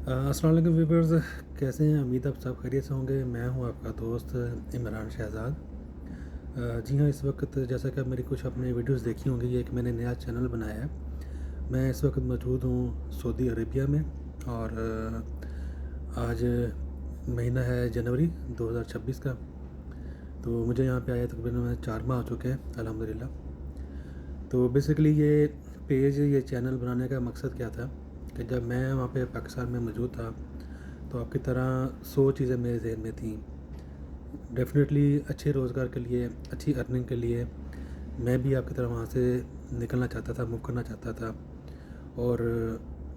अस्सलाम वालेकुम व्यूवर्स, कैसे हैं? उम्मीद आप सब खैरियत से होंगे। मैं हूं आपका दोस्त इमरान शहज़ाद। जी हाँ, इस वक्त जैसा कि आप मेरी कुछ अपने वीडियोस देखी होंगी, ये एक मैंने नया चैनल बनाया है। मैं इस वक्त मौजूद हूं सऊदी अरेबिया में और आज महीना है जनवरी 2026 का। तो मुझे यहाँ पे आया तकरीबन 4 माह हो चुके हैं अल्हम्दुलिल्लाह। तो बेसिकली ये चैनल बनाने का मकसद क्या था कि जब मैं वहाँ पे पाकिस्तान में मौजूद था तो आपकी तरह 100 चीज़ें मेरे जहन में थी। डेफ़िनेटली अच्छे रोज़गार के लिए, अच्छी अर्निंग के लिए मैं भी आपकी तरह वहाँ से निकलना चाहता था, मूव करना चाहता था। और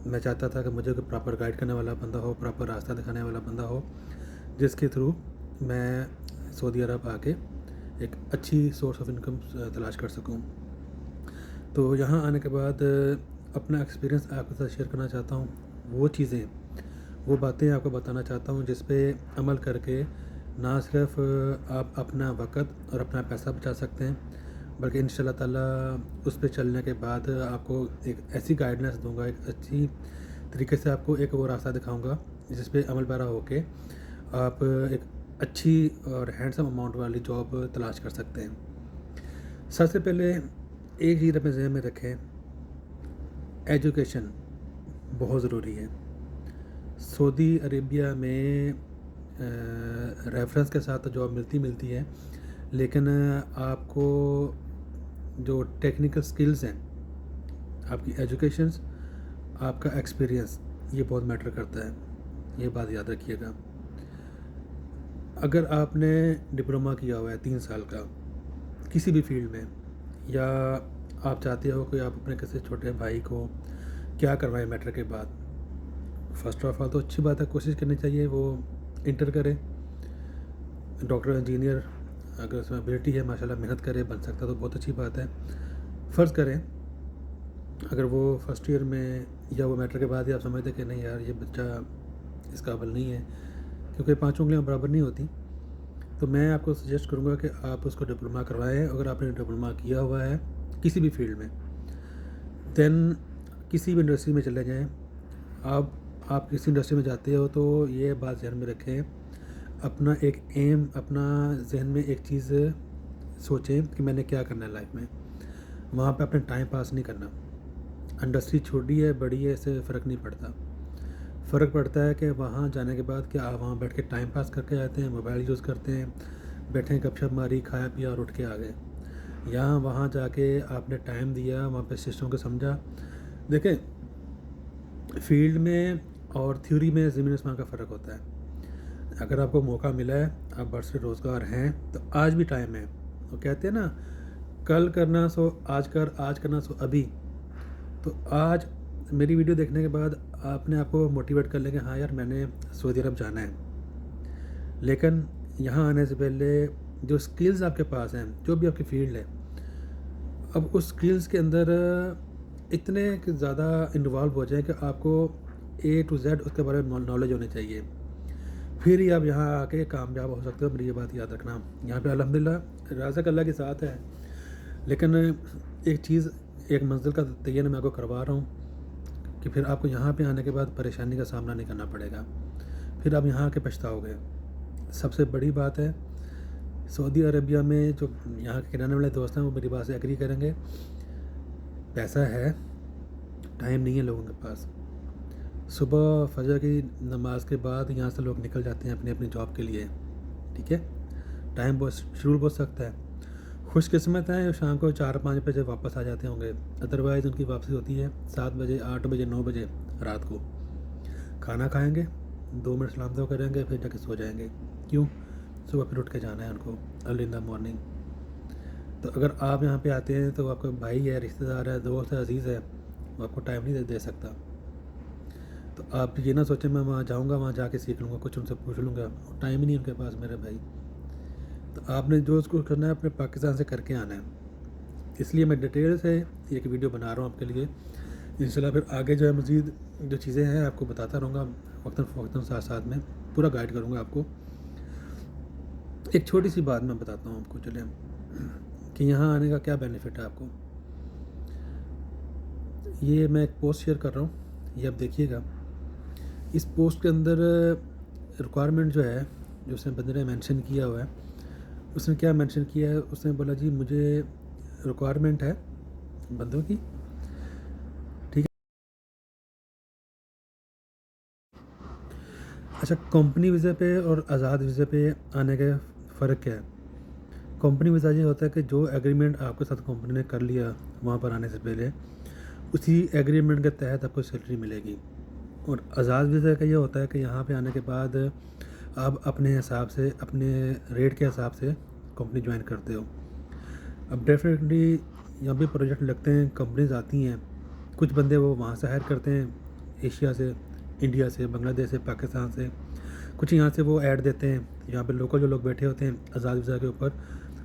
मैं चाहता था कि मुझे कोई प्रॉपर गाइड करने वाला बंदा हो, प्रॉपर रास्ता दिखाने वाला बंदा हो, जिसके थ्रू मैं सऊदी अरब आके एक अच्छी सोर्स ऑफ इनकम तलाश कर सकूँ। तो यहाँ आने के बाद अपना एक्सपीरियंस आपके साथ शेयर करना चाहता हूँ। वो बातें आपको बताना चाहता हूँ जिस पे अमल करके ना सिर्फ आप अपना वक़्त और अपना पैसा बचा सकते हैं, बल्कि इंशाल्लाह ताला उस पे चलने के बाद आपको एक ऐसी गाइडेंस दूँगा, एक अच्छी तरीके से आपको एक वो रास्ता दिखाऊँगा जिस पे अमल पैरा होके आप एक अच्छी और हैंडसम अमाउंट वाली जॉब तलाश कर सकते हैं। सबसे पहले एक चीज़ अपने ज़हन में रखें, एजुकेशन बहुत ज़रूरी है। सऊदी अरेबिया में रेफरेंस के साथ तो जॉब मिलती है, लेकिन आपको जो टेक्निकल स्किल्स हैं, आपकी एजुकेशंस, आपका एक्सपीरियंस, ये बहुत मैटर करता है। ये बात याद रखिएगा। अगर आपने डिप्लोमा किया हुआ है 3 साल का किसी भी फील्ड में, या आप चाहते हो कि आप अपने किसी छोटे भाई को क्या करवाएं मैट्रिक के बाद, फ़र्स्ट ऑफ ऑल तो अच्छी बात है, कोशिश करनी चाहिए वो इंटर करे, डॉक्टर इंजीनियर अगर उसमें एबिलिटी है माशाल्लाह मेहनत करे, बन सकता तो बहुत अच्छी बात है। फ़र्ज़ करें अगर वो फर्स्ट ईयर में या वो मैट्रिक के बाद ही आप समझते कि नहीं यार ये बच्चा इस काबिल नहीं है, क्योंकि 5 उंगलियां बराबर नहीं होती, तो मैं आपको सजेस्ट करूँगा कि आप उसको डिप्लोमा करवाएं। अगर आपने डिप्लोमा किया हुआ है किसी भी फील्ड में, दैन किसी भी इंडस्ट्री में चले जाएं। आप किसी इंडस्ट्री में जाते हो तो ये बात ध्यान में रखें, अपना एक एम, अपना जहन में एक चीज़ सोचें कि मैंने क्या करना है लाइफ में। वहाँ पे अपने टाइम पास नहीं करना। इंडस्ट्री छोटी है बड़ी है इससे फ़र्क नहीं पड़ता। फ़र्क पड़ता है कि वहाँ जाने के बाद कि आप वहाँ बैठ के टाइम पास करके आते हैं, मोबाइल यूज़ करते हैं, बैठे गपशप मारी, खाया पिया और उठ के आ गए। यहाँ वहाँ जाके आपने टाइम दिया, वहाँ पे सिस्टम को समझा। देखें, फील्ड में और थ्योरी में ज़मीन आसमान का फ़र्क होता है। अगर आपको मौका मिला है, आप बरसर रोज़गार हैं, तो आज भी टाइम है। वो कहते हैं ना, कल करना सो आज कर, आज करना सो अभी। तो आज मेरी वीडियो देखने के बाद आपने आपको मोटिवेट कर लेंगे, हाँ यार मैंने सऊदी अरब जाना है। लेकिन यहाँ आने से पहले जो स्किल्स आपके पास हैं, जो भी आपकी फील्ड है, अब उस स्किल्स के अंदर इतने ज़्यादा इन्वॉल्व हो जाए कि आपको ए टू जेड उसके बारे में नॉलेज होनी चाहिए, फिर ही आप यहाँ आके कामयाब हो सकते हो। मेरी ये बात याद रखना। यहाँ पे अल्हम्दुलिल्लाह राज़िक अल्लाह के साथ है, लेकिन एक चीज़, एक मंजिल का तयन मैं आपको करवा रहा हूँ कि फिर आपको यहाँ पे आने के बाद परेशानी का सामना नहीं करना पड़ेगा, फिर आप यहाँ आके पछताओगे। सबसे बड़ी बात है, सऊदी अरबिया में जो यहाँ के रहने वाले दोस्त हैं वो मेरी बात से एग्री करेंगे, पैसा है, टाइम नहीं है लोगों के पास। सुबह फजर की नमाज के बाद यहाँ से लोग निकल जाते हैं अपनी अपनी जॉब के लिए, ठीक है। टाइम बहुत शेड्यूल बहुत सख्त है। खुशकिस्मत हैं शाम को 4-5 बजे वापस आ जाते होंगे, अदरवाइज़ उनकी वापसी होती है 7 बजे, 8 बजे, 9 बजे रात को। खाना खाएंगे, 2 मिनट सलाम दुआ करेंगे, फिर जाके सो जाएंगे। क्यों? सुबह फिर उठ के जाना है उनको, अर्ली इन द मॉर्निंग। तो अगर आप यहाँ पे आते हैं तो आपका भाई है, रिश्तेदार है, दोस्त है, अजीज़ है, वो आपको टाइम नहीं दे सकता। तो आप ये ना सोचें मैं वहाँ जाऊँगा, वहाँ जाके सीख लूँगा, कुछ उनसे पूछ लूँगा, टाइम ही नहीं उनके पास मेरे भाई। तो आपने जो उसको करना है अपने पाकिस्तान से करके आना है। इसलिए मैं डिटेल से एक वीडियो बना रहा हूँ आपके लिए। इंशाल्लाह फिर आगे जो है मज़ीद जो चीज़ें हैं आपको बताता रहूँगा, वक्तन फ़वक्तन साथ साथ में पूरा गाइड करूँगा आपको। एक छोटी सी बात मैं बताता हूँ आपको, चलें, कि यहाँ आने का क्या बेनिफिट है आपको। ये मैं एक पोस्ट शेयर कर रहा हूँ, ये आप देखिएगा। اس پوسٹ کے اندر ریکوائرمنٹ جو ہے جو اس نے بندے نے مینشن کیا ہوا ہے، اس نے کیا مینشن کیا ہے، اس نے بولا جی مجھے ریکوائرمنٹ ہے بندوں کی، ٹھیک ہے۔ اچھا، کمپنی ویزے پہ اور آزاد ویزے پہ آنے کا فرق کیا ہے؟ کمپنی ویزا یہ ہوتا ہے کہ جو ایگریمنٹ آپ کے ساتھ کمپنی نے کر لیا وہاں پر آنے سے پہلے، اسی ایگریمنٹ کے تحت آپ کو سیلری ملے گی۔ اور آزاد ویزا کا یہ ہوتا ہے کہ یہاں پہ آنے کے بعد آپ اپنے حساب سے، اپنے ریٹ کے حساب سے کمپنی جوائن کرتے ہو۔ اب ڈیفینیٹلی یہاں پہ پروجیکٹ لگتے ہیں، کمپنیز آتی ہیں، کچھ بندے وہ وہاں سے ہائر کرتے ہیں، ایشیا سے، انڈیا سے، بنگلہ دیش سے، پاکستان سے، کچھ یہاں سے وہ ایڈ دیتے ہیں، یہاں پہ لوکل جو لوگ بیٹھے ہوتے ہیں آزاد ویزا کے اوپر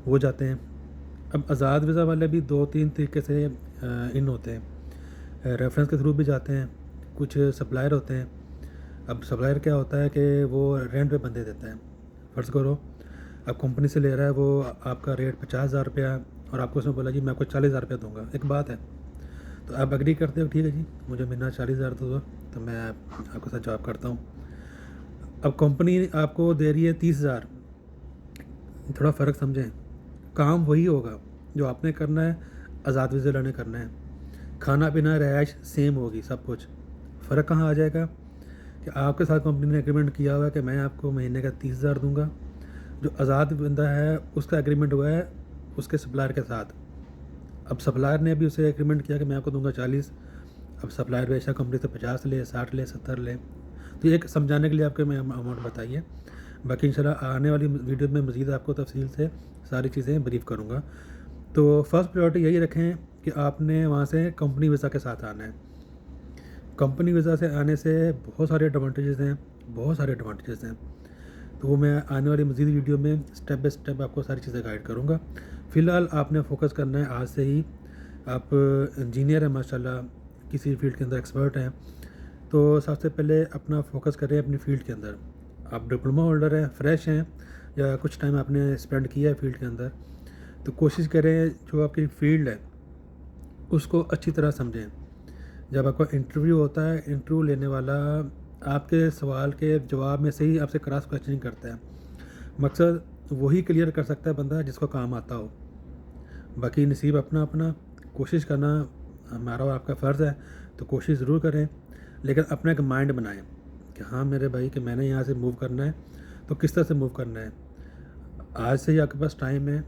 وہ جاتے ہیں۔ اب آزاد ویزا والے بھی 2-3 طریقے سے ان ہوتے ہیں، ریفرنس کے تھرو بھی جاتے ہیں، کچھ سپلائر ہوتے ہیں۔ اب سپلائر کیا ہوتا ہے کہ وہ رینٹ پہ بندے دیتا ہے۔ فرض کرو اب کمپنی سے لے رہا ہے وہ آپ کا ریٹ 50,000 روپیہ اور آپ کو اس نے بولا جی میں آپ کو 40,000 روپیہ دوں گا، ایک بات ہے، تو آپ اگری کرتے ہو، ٹھیک ہے جی مجھے مہینہ 40,000 دو تو میں آپ کے ساتھ جاب کرتا ہوں۔ اب کمپنی آپ کو دے رہی ہے 30,000، تھوڑا فرق سمجھیں، کام وہی ہوگا جو آپ نے کرنا ہے، آزاد ویزے والے نے کرنا ہے، کھانا پینا رہائش سیم ہوگی، سب کچھ۔ فرق کہاں آ جائے گا کہ آپ کے ساتھ کمپنی نے ایگریمنٹ کیا ہوا ہے کہ میں آپ کو مہینے کا 30,000 دوں گا، جو آزاد بندہ ہے اس کا ایگریمنٹ ہوا ہے اس کے سپلائر کے ساتھ۔ اب سپلائر نے بھی اسے ایگریمنٹ کیا کہ میں آپ کو دوں گا 40، اب سپلائر بیچا کمپنی سے 50 لے، 60 لے، 70 لے، تو ایک سمجھانے کے لیے آپ کے میں اماؤنٹ بتائیے۔ باقی انشاءاللہ آنے والی ویڈیو میں مزید آپ کو تفصیل سے ساری چیزیں بریف کروں گا۔ تو فرسٹ پریورٹی یہی رکھیں کہ آپ نے وہاں سے کمپنی ویزا کے ساتھ آنا ہے۔ کمپنی ویزا سے آنے سے بہت سارے ایڈوانٹیجز ہیں، بہت سارے ایڈوانٹیجز ہیں، تو وہ میں آنے والی مزید ویڈیو میں سٹیپ بائی سٹیپ آپ کو ساری چیزیں گائیڈ کروں گا۔ فی الحال آپ نے فوکس کرنا ہے آج سے ہی، آپ انجینئر ہیں ماشاءاللہ، کسی فیلڈ کے اندر ایکسپرٹ ہیں، تو سب سے پہلے اپنا فوکس کریں اپنی فیلڈ کے اندر۔ آپ ڈپلومہ ہولڈر ہیں، فریش ہیں، یا کچھ ٹائم آپ نے اسپینڈ کیا ہے فیلڈ کے اندر، تو کوشش کریں جو آپ کی فیلڈ ہے اس کو اچھی طرح سمجھیں۔ جب آپ کا انٹرویو ہوتا ہے، انٹرویو لینے والا آپ کے سوال کے جواب میں سے ہی آپ سے کراس کویسچننگ کرتا ہے۔ مقصد وہی کلیئر کر سکتا ہے بندہ جس کو کام آتا ہو، باقی نصیب اپنا اپنا، کوشش کرنا ہمارا اور آپ کا فرض ہے، تو کوشش ضرور کریں، لیکن اپنا ایک مائنڈ بنائیں کہ ہاں میرے بھائی کہ میں نے یہاں سے موو کرنا ہے تو کس طرح سے موو کرنا ہے۔ آج سے ہی آپ کے پاس ٹائم ہے،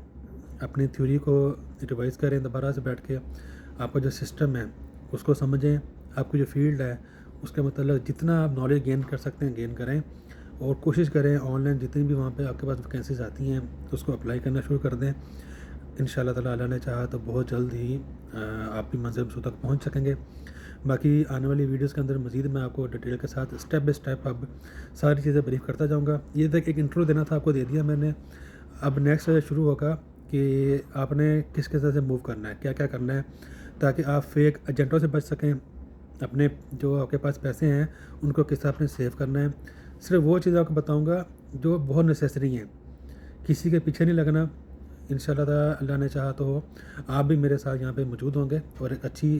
اپنی تھیوری کو ریوائز کریں دوبارہ سے بیٹھ کے، آپ کا جو سسٹم ہے اس کو سمجھیں، آپ کی جو فیلڈ ہے اس کے متعلق جتنا آپ نالج گین کر سکتے ہیں گین کریں، اور کوشش کریں آن لائن جتنی بھی وہاں پہ آپ کے پاس ویکینسیز آتی ہیں اس کو اپلائی کرنا شروع کر دیں۔ انشاءاللہ تعالیٰ اللہ نے چاہا تو بہت جلد ہی آپ بھی منزل تک پہنچ سکیں گے۔ باقی آنے والی ویڈیوز کے اندر مزید میں آپ کو ڈیٹیل کے ساتھ اسٹیپ بائی اسٹیپ اب ساری چیزیں بریف کرتا جاؤں گا۔ یہ تک ایک انٹرو دینا تھا، آپ کو دے دیا میں نے، اب نیکسٹ شروع ہوگا کہ آپ نے کس طرح سے موو کرنا ہے، کیا کیا کرنا ہے، تاکہ آپ فیک ایجنٹوں سے بچ سکیں، اپنے جو آپ کے پاس پیسے ہیں ان کو کس طرح آپ نے سیو کرنا ہے۔ صرف وہ چیز آپ کو بتاؤں گا جو بہت نیسیسری ہیں، کسی کے پیچھے نہیں لگنا۔ انشاءاللہ تعالیٰ اللہ نے چاہا تو آپ بھی میرے ساتھ یہاں پہ موجود ہوں گے اور ایک اچھی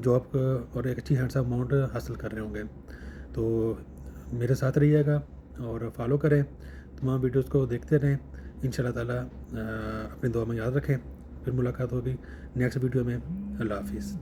جاب اور ایک اچھی ہینڈسم اماؤنٹ حاصل کر رہے ہوں گے۔ تو میرے ساتھ رہیے گا اور فالو کریں، تمام ویڈیوز کو دیکھتے رہیں۔ انشاءاللہ تعالیٰ اپنی دعا میں یاد رکھیں، پھر ملاقات ہوگی نیکسٹ ویڈیو میں۔ اللہ حافظ۔